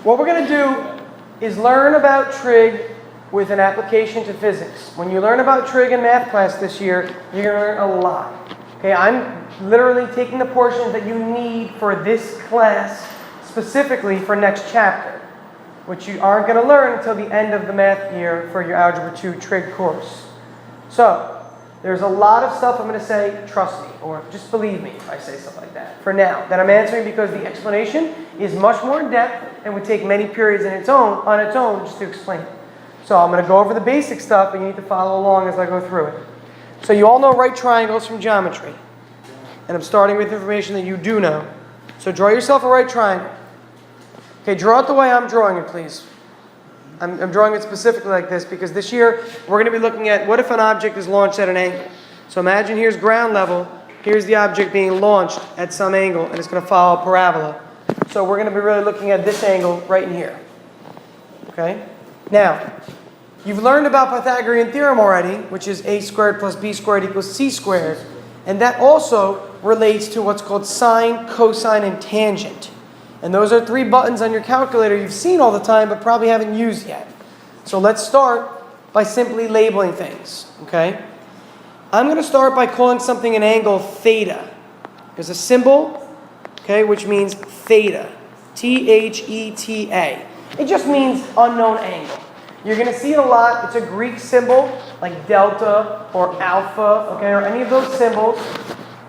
What we're going to do is learn about trig with an application to physics. When you learn about trig in math class this year, you're going to learn a lot. Okay, I'm literally taking the portions that you need for this class specifically for next chapter, which you aren't going to learn until the end of the math year for your Algebra 2 trig course. So, there's a lot of stuff I'm going to say, trust me, or just believe me if I say stuff like that, for now, that I'm answering because the explanation is much more in depth and would take many periods on its own just to explain it. So I'm going to go over the basic stuff and you need to follow along as I go through it. So you all know right triangles from geometry. And I'm starting with information that you do know. So draw yourself a right triangle. Okay, draw it the way I'm drawing it, please. I'm drawing it specifically like this because this year we're going to be looking at what if an object is launched at an angle. So imagine here's ground level, here's the object being launched at some angle, and it's going to follow a parabola. So we're going to be really looking at this angle right in here. Okay? Now, you've learned about Pythagorean theorem already, which is a squared plus b squared equals c squared, and that also relates to what's called sine, cosine, and tangent. And those are 3 buttons on your calculator you've seen all the time but probably haven't used yet. So let's start by simply labeling things, okay? I'm going to start by calling something an angle theta. There's a symbol, okay, which means theta. Theta. It just means unknown angle. You're going to see it a lot. It's a Greek symbol like delta or alpha, okay, or any of those symbols.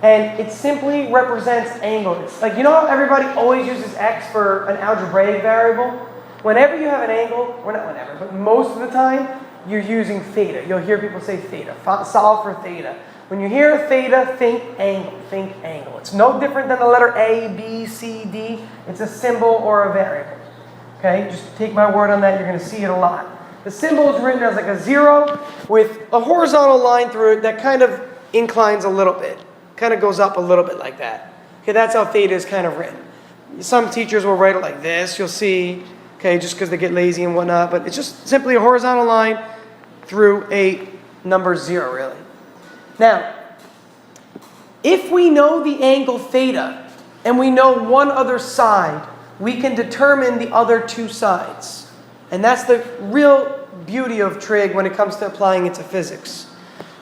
And it simply represents angle. It's like, you know how everybody always uses x for an algebraic variable? Whenever you have an angle, or not whenever, but most of the time, you're using theta. You'll hear people say theta, solve for theta. When you hear theta, think angle, think angle. It's no different than the letter A, B, C, D. It's a symbol or a variable. Okay, just take my word on that. You're going to see it a lot. The symbol is written as like a 0 with a horizontal line through it that kind of inclines a little bit. Kind of goes up a little bit like that. Okay, that's how theta is kind of written. Some teachers will write it like this, you'll see, okay, just because they get lazy and whatnot, but it's just simply a horizontal line through a number 0, really. Now, if we know the angle theta and we know one other side, we can determine the other 2 sides. And that's the real beauty of trig when it comes to applying it to physics.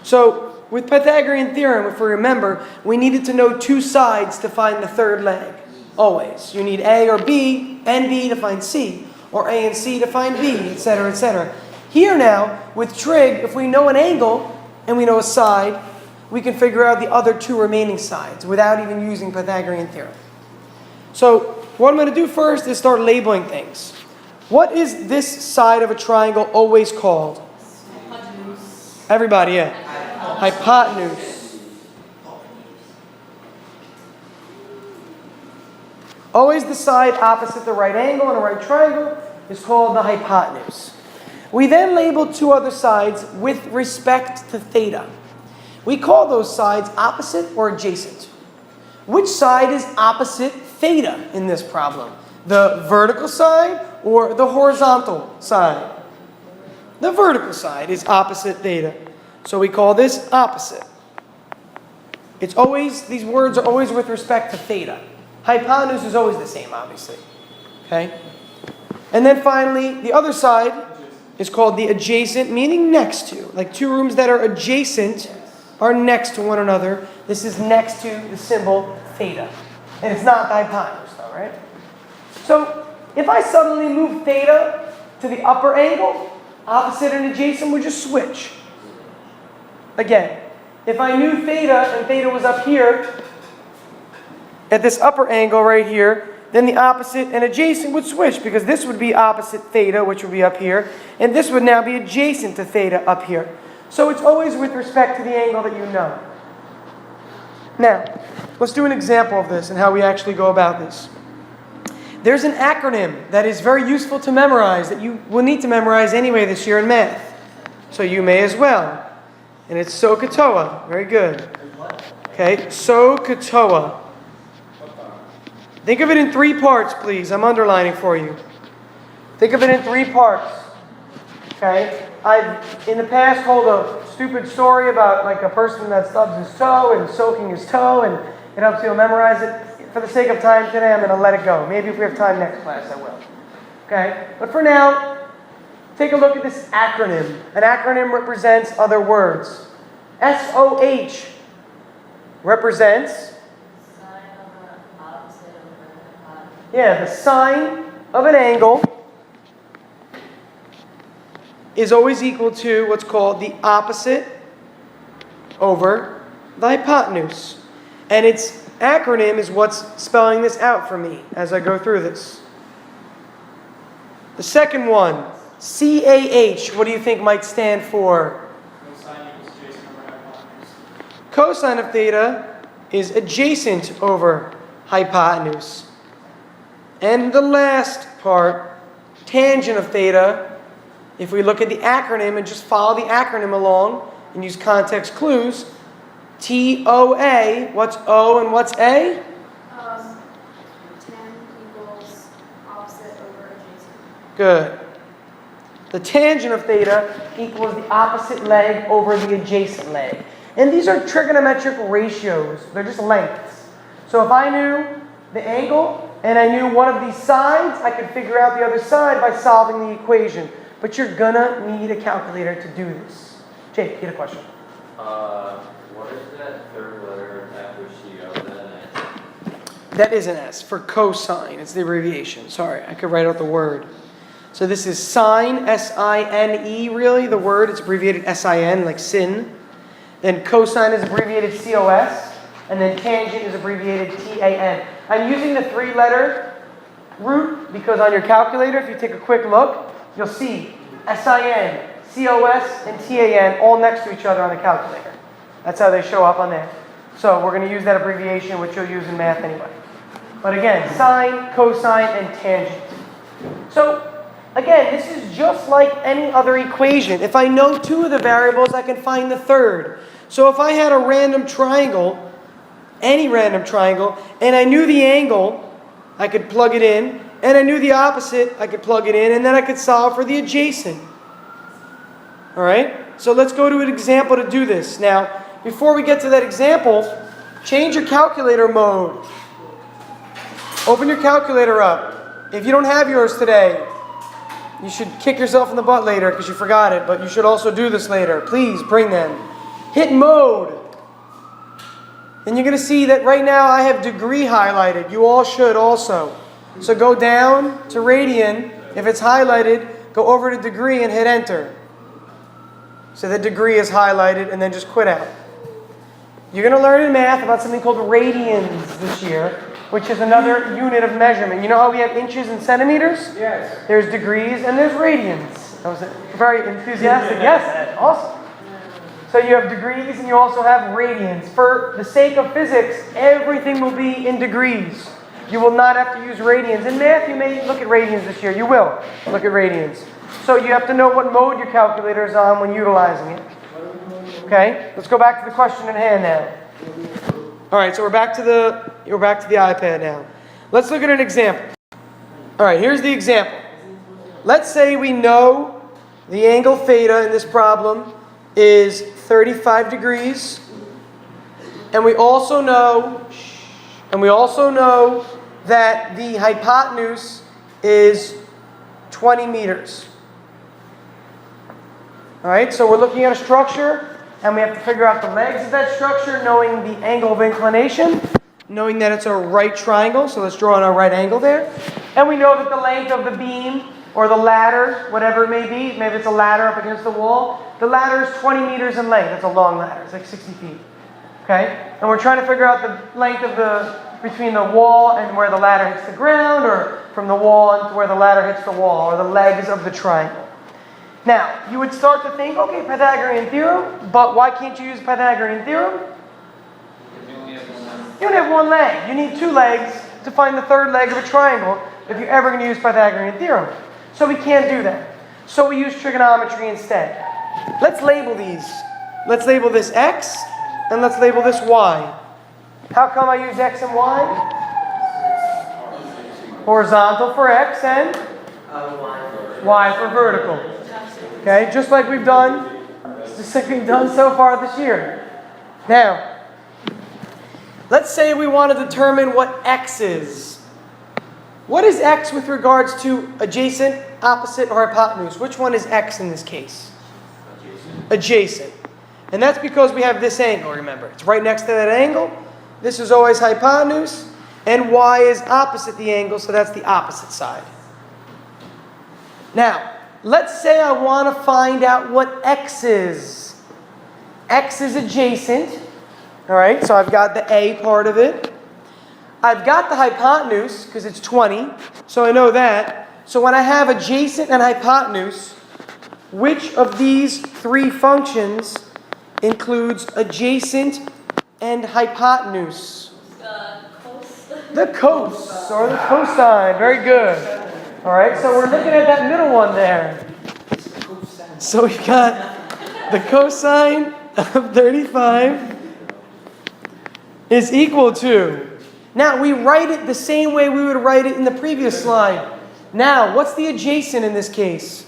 So, with Pythagorean theorem, if we remember, we needed to know 2 sides to find the third leg. Always. You need A or B and B to find C, or A and C to find B, etc., etc. Here now, with trig, if we know an angle and we know a side, we can figure out the other 2 remaining sides without even using Pythagorean theorem. So, what I'm going to do first is start labeling things. What is this side of a triangle always called? Hypotenuse. Everybody, yeah. Hypotenuse. Always the side opposite the right angle in a right triangle is called the hypotenuse. We then label 2 other sides with respect to theta. We call those sides opposite or adjacent. Which side is opposite theta in this problem? The vertical side or the horizontal side? The vertical side is opposite theta. So we call this opposite. It's always, these words are always with respect to theta. Hypotenuse is always the same, obviously. Okay? And then finally, the other side is called the adjacent, meaning next to. Like 2 rooms that are adjacent are next to one another. This is next to the symbol theta. And it's not the hypotenuse, though, right? So if I suddenly move theta to the upper angle, opposite and adjacent would just switch. Again, if I knew theta and theta was up here, at this upper angle right here, then the opposite and adjacent would switch because this would be opposite theta, which would be up here, and this would now be adjacent to theta up here. So it's always with respect to the angle that you know. Now, let's do an example of this and how we actually go about this. There's an acronym that is very useful to memorize that you will need to memorize anyway this year in math. So you may as well. And it's SOHCAHTOA. Very good. Okay, SOHCAHTOA. Think of it in 3 parts, please. I'm underlining for you. Think of it in 3 parts. Okay? I've, in the past, told a stupid story about like a person that stubs his toe and soaking his toe, and it helps you memorize it. For the sake of time today, I'm going to let it go. Maybe if we have time next class, I will. Okay? But for now, take a look at this acronym. An acronym represents other words. SOH represents, the sine of an angle is always equal to what's called the opposite over the hypotenuse. And its acronym is what's spelling this out for me as I go through this. The second one, CAH, what do you think might stand for? Cosine of theta is adjacent over hypotenuse. And the last part, tangent of theta, if we look at the acronym and just follow the acronym along and use context clues, TOA, what's O and what's A? Tan equals opposite over adjacent. Good. The tangent of theta equals the opposite leg over the adjacent leg. And these are trigonometric ratios. They're just lengths. So if I knew the angle and I knew one of these sides, I could figure out the other side by solving the equation. But you're gonna need a calculator to do this. Jake, you had a question. What is that third letter after CO? That is an S for cosine. It's the abbreviation. Sorry, I could write out the word. So this is sine, S-I-N-E, really, the word. It's abbreviated S-I-N, like sin. Then cosine is abbreviated C-O-S. And then tangent is abbreviated T-A-N. I'm using the 3-letter root because on your calculator, if you take a quick look, you'll see S-I-N, C-O-S, and T-A-N all next to each other on the calculator. That's how they show up on there. So we're going to use that abbreviation, which you'll use in math anyway. But again, sine, cosine, and tangent. So again, this is just like any other equation. If I know 2 of the variables, I can find the third. So if I had a random triangle, any random triangle, and I knew the angle, I could plug it in, and I knew the opposite, I could plug it in, and then I could solve for the adjacent. All right? So let's go to an example to do this. Now, before we get to that example, change your calculator mode. Open your calculator up. If you don't have yours today, you should kick yourself in the butt later because you forgot it, but you should also do this later. Please bring them. Hit mode. And you're going to see that right now I have degree highlighted. You all should also. So go down to radian. If it's highlighted, go over to degree and hit enter. So the degree is highlighted and then just quit out. You're going to learn in math about something called radians this year, which is another unit of measurement. You know how we have inches and centimeters? Yes. There's degrees and there's radians. That was very enthusiastic. Yes, Ed. Awesome. So you have degrees and you also have radians. For the sake of physics, everything will be in degrees. You will not have to use radians. In math, you may look at radians this year. You will look at radians. So you have to know what mode your calculator is on when utilizing it. Okay? Let's go back to the question at hand now. All right, so we're back to the iPad now. Let's look at an example. All right, here's the example. Let's say we know the angle theta in this problem is 35 degrees, and we also know that the hypotenuse is 20 meters. All right, so we're looking at a structure, and we have to figure out the legs of that structure, knowing the angle of inclination, knowing that it's a right triangle, so let's draw in our right angle there. And we know that the length of the beam, or the ladder, whatever it may be, maybe it's a ladder up against the wall, the ladder is 20 meters in length. That's a long ladder, it's like 60 feet. Okay? And we're trying to figure out the length of between the wall and where the ladder hits the ground, or from the wall to where the ladder hits the wall, or the legs of the triangle. Now, you would start to think, okay, Pythagorean theorem, but why can't you use Pythagorean theorem? You only have one leg. You need 2 legs to find the third leg of a triangle if you're ever going to use Pythagorean theorem. So we can't do that. So we use trigonometry instead. Let's label these. Let's label this x, and let's label this y. How come I use x and y? Horizontal for x and y for vertical. Okay, just like we've done so far this year. Now, let's say we want to determine what x is. What is x with regards to adjacent, opposite, or hypotenuse? Which one is x in this case? Adjacent. And that's because we have this angle, remember. It's right next to that angle. This is always hypotenuse. And y is opposite the angle, so that's the opposite side. Now, let's say I want to find out what x is. X is adjacent. All right, so I've got the a part of it. I've got the hypotenuse, because it's 20, so I know that. So when I have adjacent and hypotenuse, which of these three functions includes adjacent and hypotenuse? The cos, or the cosine. Very good. All right, so we're looking at that middle one there. So we've got the cosine of 35 is equal to... Now, we write it the same way we would write it in the previous slide. Now, what's the adjacent in this case?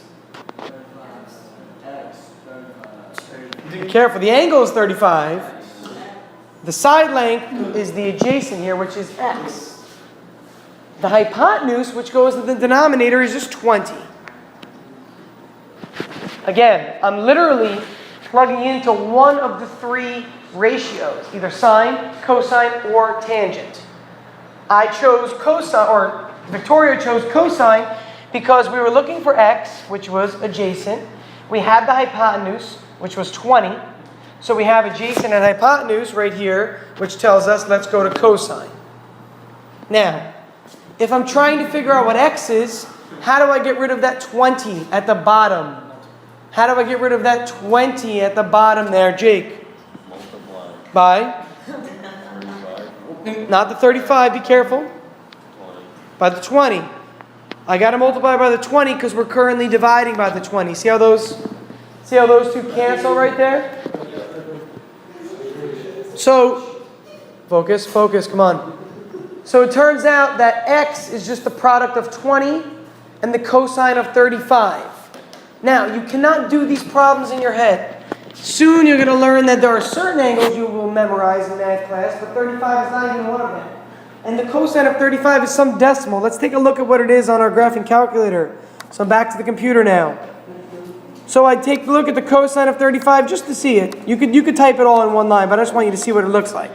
Be careful. The angle is 35. The side length is the adjacent here, which is x. The hypotenuse, which goes in the denominator, is just 20. Again, I'm literally plugging into one of the three ratios, either sine, cosine, or tangent. I chose cosine, or Victoria chose cosine, because we were looking for x, which was adjacent. We had the hypotenuse, which was 20. So we have adjacent and hypotenuse right here, which tells us let's go to cosine. Now, if I'm trying to figure out what x is, how do I get rid of that 20 at the bottom? How do I get rid of that 20 at the bottom there, Jake? Multiply. By? 35. Not the 35, be careful. 20. By the 20. I got to multiply by the 20 because we're currently dividing by the 20. See how those two cancel right there? So, focus, come on. So it turns out that x is just the product of 20 and the cosine of 35. Now, you cannot do these problems in your head. Soon you're going to learn that there are certain angles you will memorize in math class, but 35 is not even one of them. And the cosine of 35 is some decimal. Let's take a look at what it is on our graphing calculator. So I'm back to the computer now. So I take a look at the cosine of 35 just to see it. You could type it all in one line, but I just want you to see what it looks like.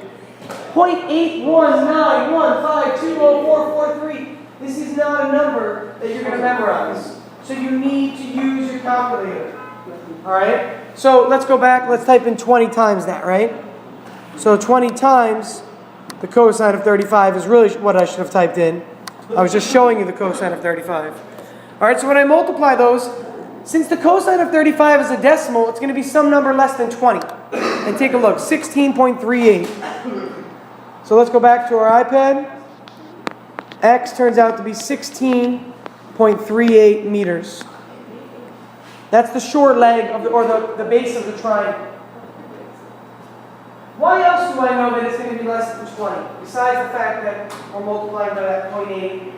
0.81915204443. This is not a number that you're going to memorize. So you need to use your calculator. All right? So let's go back. Let's type in 20 times that, right? So 20 times the cosine of 35 is really what I should have typed in. I was just showing you the cosine of 35. All right, so when I multiply those, since the cosine of 35 is a decimal, it's going to be some number less than 20. And take a look, 16.38. So let's go back to our iPad. X turns out to be 16.38 meters. That's the short leg of the base of the triangle. Why else do I know that it's going to be less than 20? Besides the fact that we're multiplying by that 0.8.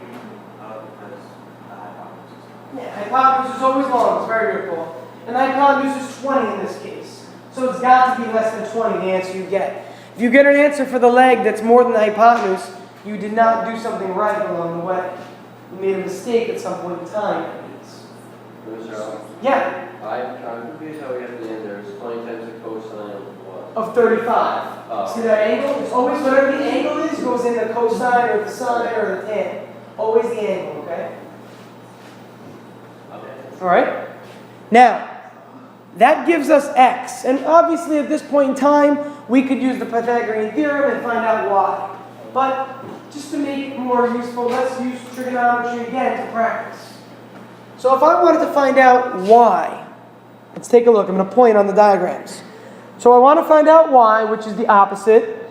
Yeah, hypotenuse is always long. It's very good, Paul. And the hypotenuse is 20 in this case. So it's got to be less than 20, the answer you get. If you get an answer for the leg that's more than the hypotenuse, you did not do something right along the way. You made a mistake at some point in time. Yeah. I'm confused how we got the end there. It's 20 times the cosine of what? Of 35. Oh. See that angle? It's always whatever the angle is goes in the cosine or the sine or the tan. Always the angle, okay? All right? Now, that gives us x. And obviously at this point in time, we could use the Pythagorean theorem and find out y. But just to make it more useful, let's use trigonometry again to practice. So if I wanted to find out y, let's take a look. I'm going to point on the diagrams. So I want to find out y, which is the opposite.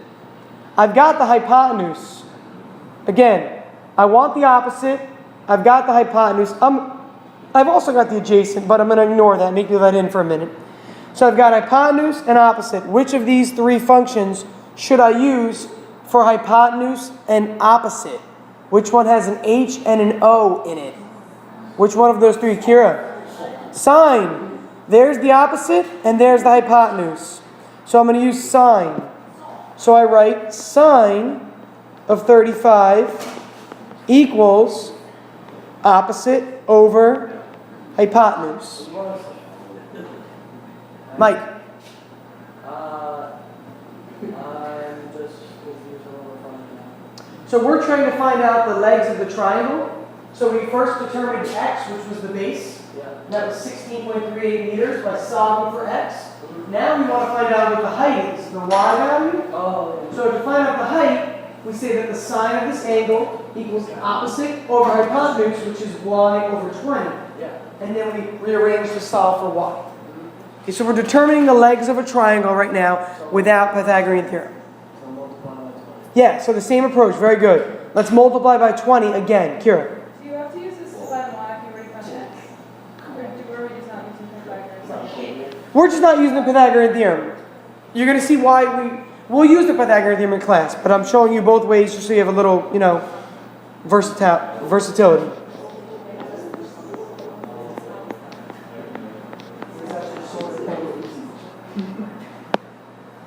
I've got the hypotenuse. Again, I want the opposite. I've got the hypotenuse. I've also got the adjacent, but I'm going to ignore that. Make me let in for a minute. So I've got hypotenuse and opposite. Which of these three functions should I use for hypotenuse and opposite? Which one has an H and an O in it? Which one of those three, Kira? Sine. There's the opposite, and there's the hypotenuse. So I'm going to use sine. So I write sine of 35 equals opposite over hypotenuse. Mike. I'm just confused on what we're finding now. So we're trying to find out the legs of the triangle. So we first determined x, which was the base. Yeah. That was 16.38 meters by solving for x. Now we want to find out what the height is, the y value. Oh, yeah. So to find out the height, we say that the sine of this angle equals opposite over hypotenuse, which is y over 20. Yeah. And then we rearrange to solve for y. Okay, so we're determining the legs of a triangle right now without Pythagorean theorem. So multiply by 20. Yeah, so the same approach, very good. Let's multiply by 20 again. Kira. Do you have to use this sine y if you already found x? Or are we just not using Pythagoras? We're just not using the Pythagorean theorem. You're going to see why we'll use the Pythagorean theorem in class, but I'm showing you both ways just so you have a little, versatility.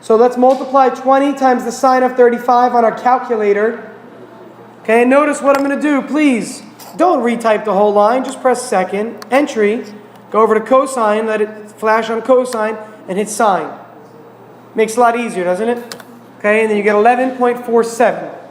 So let's multiply 20 times the sine of 35 on our calculator. Okay, and notice what I'm going to do. Please, don't retype the whole line. Just press second, entry, go over to cosine, let it flash on cosine, and hit sine. Makes it a lot easier, doesn't it? Okay, and then you get 11.47.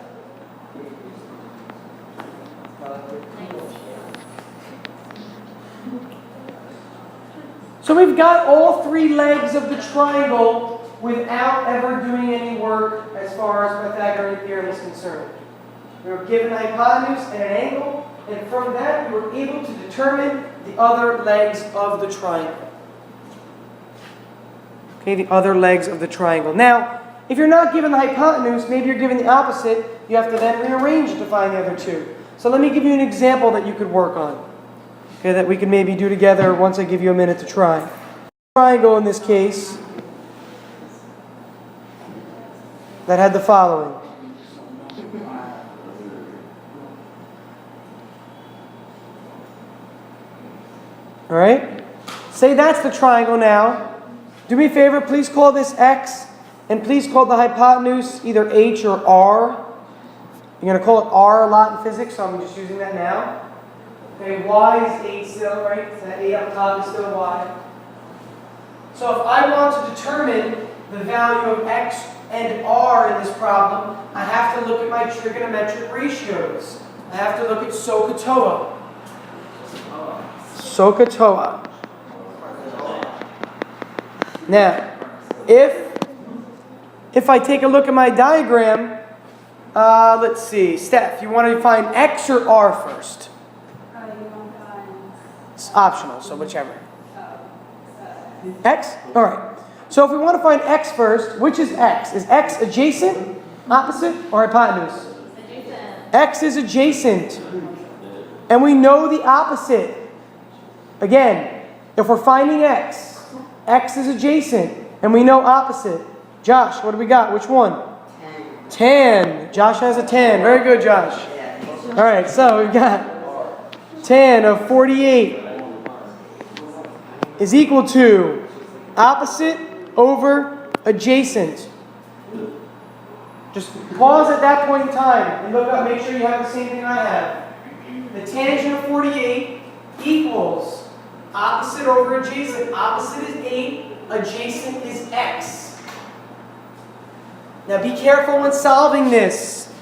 So we've got all three legs of the triangle without ever doing any work as far as Pythagorean theorem is concerned. We were given a hypotenuse and an angle, and from that we were able to determine the other legs of the triangle. Okay, the other legs of the triangle. Now, if you're not given the hypotenuse, maybe you're given the opposite, you have to then rearrange it to find the other two. So let me give you an example that you could work on. Okay, that we can maybe do together once I give you a minute to try. Triangle in this case that had the following. All right? Say that's the triangle now. Do me a favor, please call this x, and please call the hypotenuse either h or r. You're going to call it r a lot in physics, so I'm just using that now. Okay, y is 8 still, right? So that 8 up top is still y. So if I want to determine the value of x and r in this problem, I have to look at my trigonometric ratios. I have to look at SOHCAHTOA. SOHCAHTOA. Now, if I take a look at my diagram, let's see, Steph, you want to find x or r first? It's optional, so whichever. X? All right. So if we want to find x first, which is x? Is x adjacent, opposite, or hypotenuse? Adjacent. X is adjacent. And we know the opposite. Again, if we're finding x, x is adjacent, and we know opposite. Josh, what do we got? Which one? 10. Josh has a 10. Very good, Josh. All right, so we've got 10 of 48 is equal to opposite over adjacent. Just pause at that point in time and look up, make sure you have the same thing I have. The tangent of 48 equals opposite over adjacent. Opposite is 8, adjacent is x. Now be careful when solving this.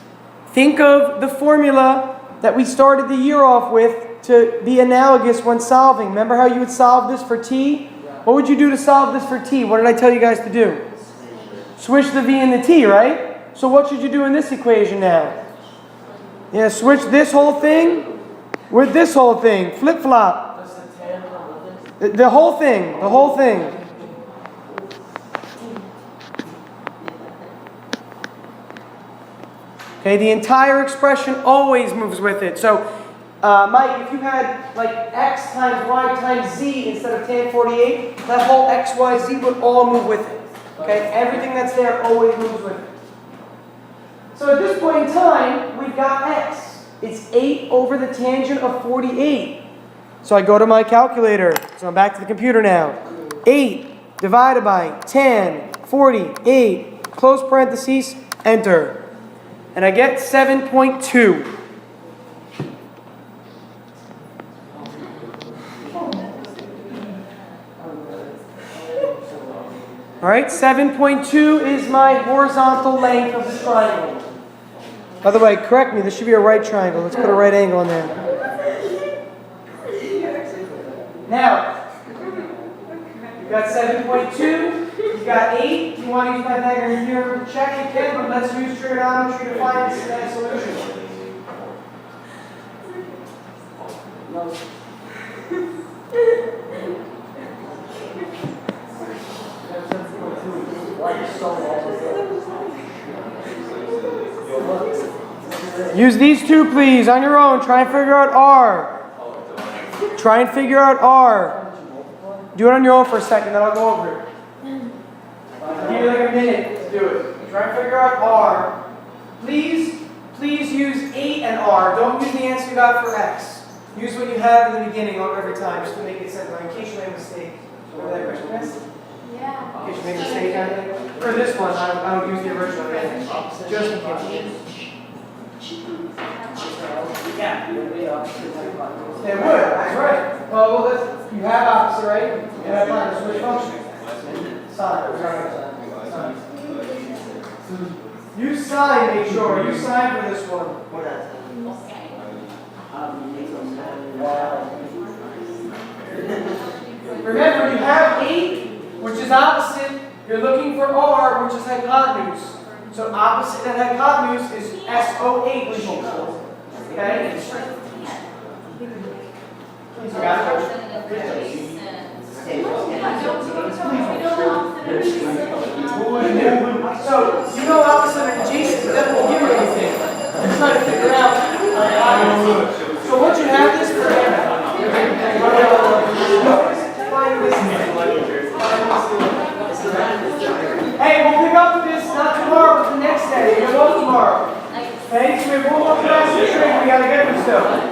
Think of the formula that we started the year off with to be analogous when solving. Remember how you would solve this for t? What would you do to solve this for t? What did I tell you guys to do? Switch the v and the t, right? So what should you do in this equation now? Yeah, switch this whole thing with this whole thing. Flip-flop. The whole thing. The whole thing. Okay, the entire expression always moves with it. So, Mike, if you had like x times y times z instead of tan 48, that whole x, y, z would all move with it. Okay, everything that's there always moves with it. So at this point in time, we've got x. It's 8 over the tangent of 48. So I go to my calculator. So I'm back to the computer now. 8 divided by tan 48, close parentheses, enter. And I get 7.2. All right, 7.2 is my horizontal length of the triangle. By the way, correct me, this should be a right triangle. Let's put a right angle in there. Now, you've got 7.2, you've got 8. If you want to use Pythagorean theorem to check, you can, but let's use trigonometry to find this solution. No. Use these two, please, on your own. Try and figure out R. Try and figure out R. Do it on your own for a second, then I'll go over it. I'll give you like a minute to do it. Try and figure out R. Please use 8 and R. Don't use the answer you got for X. Use what you have in the beginning every time, just to make it simpler, in case you make a mistake. Remember that question, Miss? Yeah. In case you make a mistake, for this one, I would use the original answer. Just in case. Yeah. It would, that's right. Well, you have opposite, right? You have minus, which function? Sine, right? Use sine, make sure. Use sine for this one. Remember, you have 8, which is opposite. You're looking for R, which is hypotenuse. So opposite and hypotenuse is SOH. Okay? Please, you got it? So, you know opposite and adjacent, but that won't give you anything. You're trying to figure out. So once you have this, forget it. Hey, we'll pick up with this not tomorrow, but the next day. You're off tomorrow. Okay, so we have one more class to trig we gotta get through still.